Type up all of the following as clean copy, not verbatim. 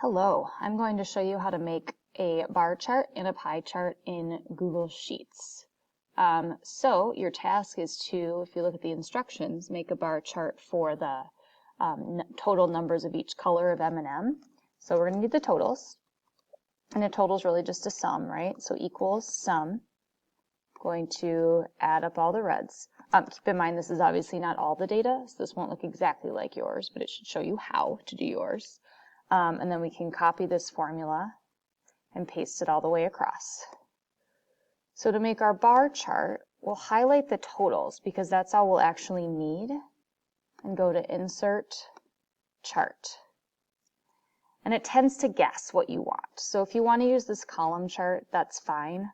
Hello, I'm going to show you how to make a bar chart and a pie chart in Google Sheets. So your task is to, if you look at the instructions, make a bar chart for the total numbers of each color of M&M. So we're going to need the totals, and a total is really just a sum, right? So equals sum. Going to add up all the reds. Keep in mind this is obviously not all the data, so this won't look exactly like yours, but it should show you how to do yours. And then we can copy this formula and paste it all the way across. So to make our bar chart, we'll highlight the totals because that's all we'll actually need, and go to Insert, Chart. And it tends to guess what you want. So if you want to use this column chart, that's fine.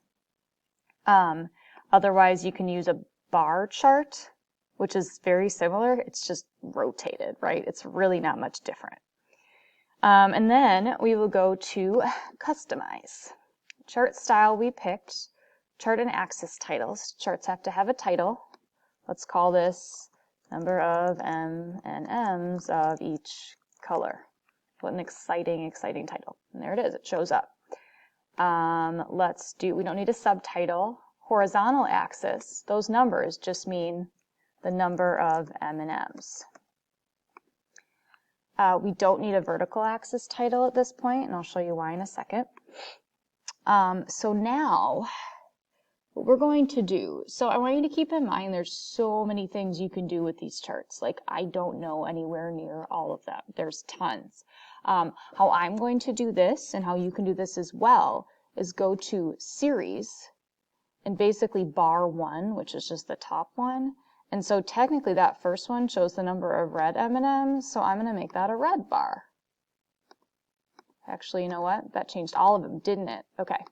Otherwise, you can use a bar chart, which is very similar. It's just rotated, right? It's really not much different. And then we will go to Customize. Chart style we picked, chart and axis titles. Charts have to have a title. Let's call this number of M&Ms of each color. What an exciting title. And there it is, it shows up. We don't need a subtitle. Horizontal axis, those numbers just mean the number of M&Ms. We don't need a vertical axis title at this point, and I'll show you why in a second. So now, what we're going to do, so I want you to keep in mind there's so many things you can do with these charts. Like, I don't know anywhere near all of them. There's tons. How I'm going to do this, and how you can do this as well, is go to Series, and basically bar 1, which is just the top one. And so technically that first one shows the number of red M&Ms, so I'm going to make that a red bar. Actually, you know what? That changed all of them, didn't it? Okay.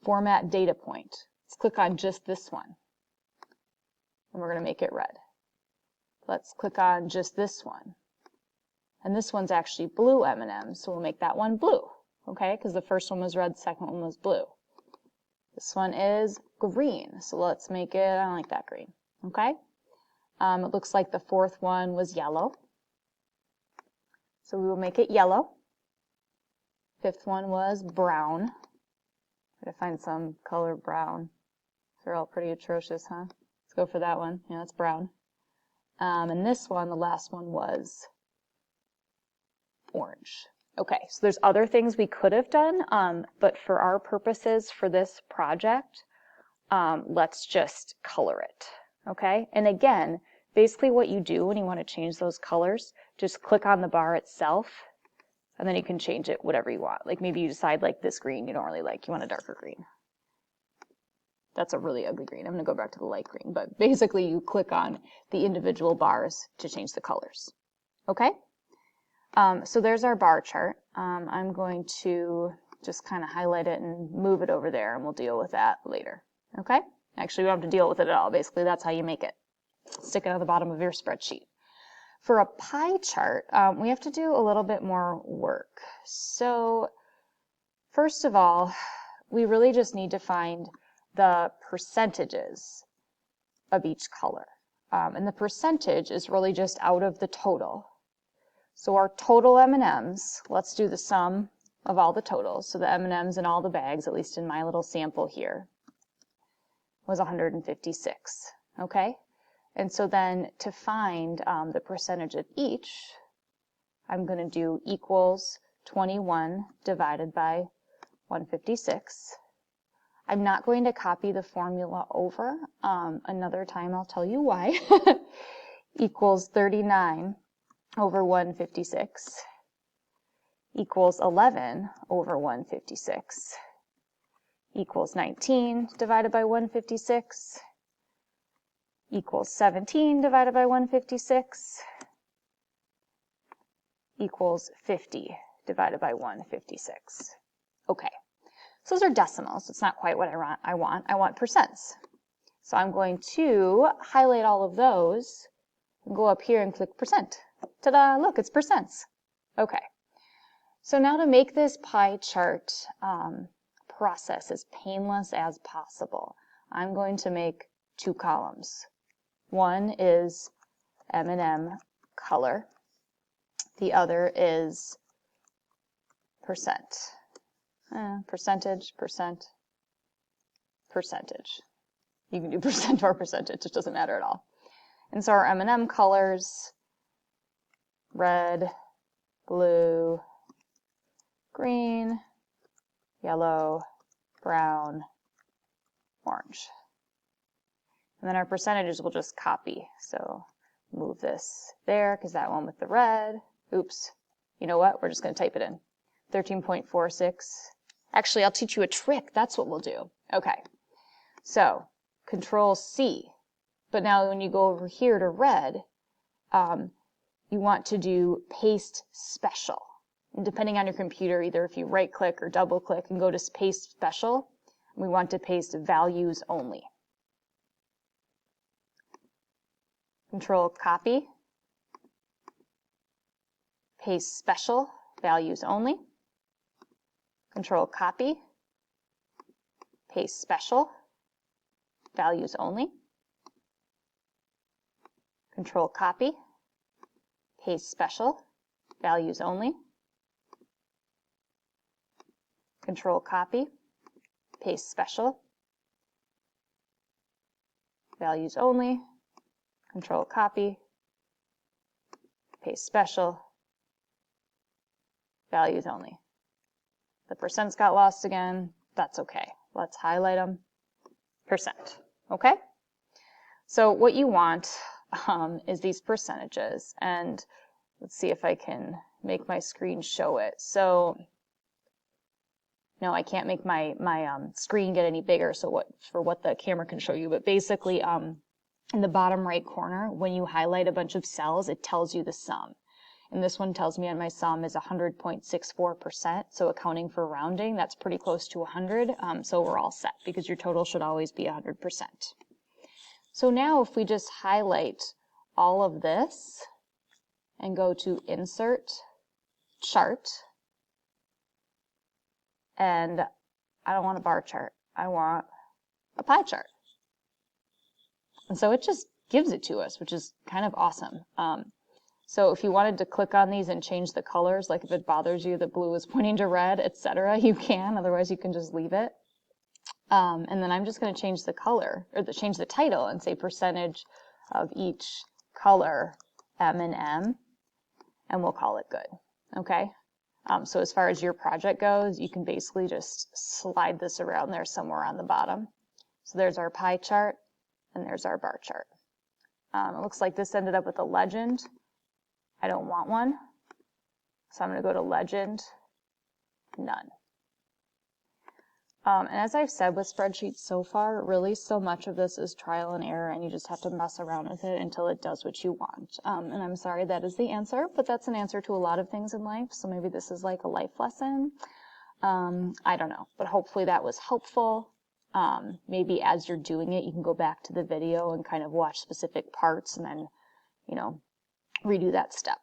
Format data point. Let's click on just this one, and we're going to make it red. Let's click on just this one. And this one's actually blue M&Ms, so we'll make that one blue, okay? Because the first one was red, the second one was blue. This one is green, so let's make it, I don't like that green, okay? It looks like the fourth one was yellow, so we will make it yellow. Fifth one was brown. Try to find some color brown. They're all pretty atrocious, huh? Let's go for that one. Yeah, that's brown. And this one, the last one, was orange. Okay, so there's other things we could have done, but for our purposes for this project, let's just color it, okay? And again, basically what you do when you want to change those colors, just click on the bar itself, and then you can change it whatever you want. Like maybe you decide like this green you don't really like, you want a darker green. That's a really ugly green. I'm going to go back to the light green, but basically you click on the individual bars to change the colors, okay? So there's our bar chart. I'm going to just kind of highlight it and move it over there, and we'll deal with that later. Okay? Actually, we don't have to deal with it at all. Basically, that's how you make it. Stick it on the bottom of your spreadsheet. For a pie chart, we have to do a little bit more work. So first of all, we really just need to find the percentages of each color. And the percentage is really just out of the total. So our total M&Ms, let's do the sum of all the totals. So the M&Ms in all the bags, at least in my little sample here, was 156, okay? And so then to find the percentage of each, I'm going to do equals 21 divided by 156. I'm not going to copy the formula over. Another time I'll tell you why. Equals 39 over 156 equals 11 over 156 equals 19 divided by 156 equals 17 divided by 156 equals 50 divided by 156. Okay, so those are decimals. It's not quite what I want. I want percents. So I'm going to highlight all of those and go up here and click percent. Ta-da, look, it's percents. Okay, so now to make this pie chart process as painless as possible, I'm going to make 2 columns. One is M&M color. The other is percent. Percentage, percent, percentage. You can do percent or percentage, it doesn't matter at all. And so our M&M colors, red, blue, green, yellow, brown, orange. And then our percentages will just copy. So move this there because that one with the red. Oops. You know what? We're just going to type it in. 13.46. Actually, I'll teach you a trick. That's what we'll do. Okay. So Control C. But now when you go over here to red, you want to do paste special. And depending on your computer, either if you right click or double click and go to paste special, we want to paste values only. Control copy, paste special, values only. Control copy, paste special, values only. Control copy, paste special, values only. Control copy, paste special, values only. Control copy, paste special, values only. The percents got lost again. That's okay. Let's highlight them. Percent. Okay? So what you want is these percentages. And let's see if I can make my screen show it. So no, I can't make my screen get any bigger for what the camera can show you. But basically, in the bottom right corner, when you highlight a bunch of cells, it tells you the sum. And this one tells me my sum is 100.64%. So accounting for rounding, that's pretty close to 100. So we're all set because your total should always be 100%. So now if we just highlight all of this and go to Insert, Chart, and I don't want a bar chart, I want a pie chart. And so it just gives it to us, which is kind of awesome. So if you wanted to click on these and change the colors, like if it bothers you that blue is pointing to red, etc., you can. Otherwise, you can just leave it. And then I'm just going to change the color, or change the title and say percentage of each color, M&M, and we'll call it good. Okay? So as far as your project goes, you can basically just slide this around there somewhere on the bottom. So there's our pie chart, and there's our bar chart. It looks like this ended up with a legend. I don't want one, so I'm going to go to legend, none. And as I've said with spreadsheets so far, really so much of this is trial and error, and you just have to mess around with it until it does what you want. And I'm sorry that is the answer, but that's an answer to a lot of things in life, so maybe this is like a life lesson. I don't know, but hopefully that was helpful. Maybe as you're doing it, you can go back to the video and kind of watch specific parts and then, you know, redo that step.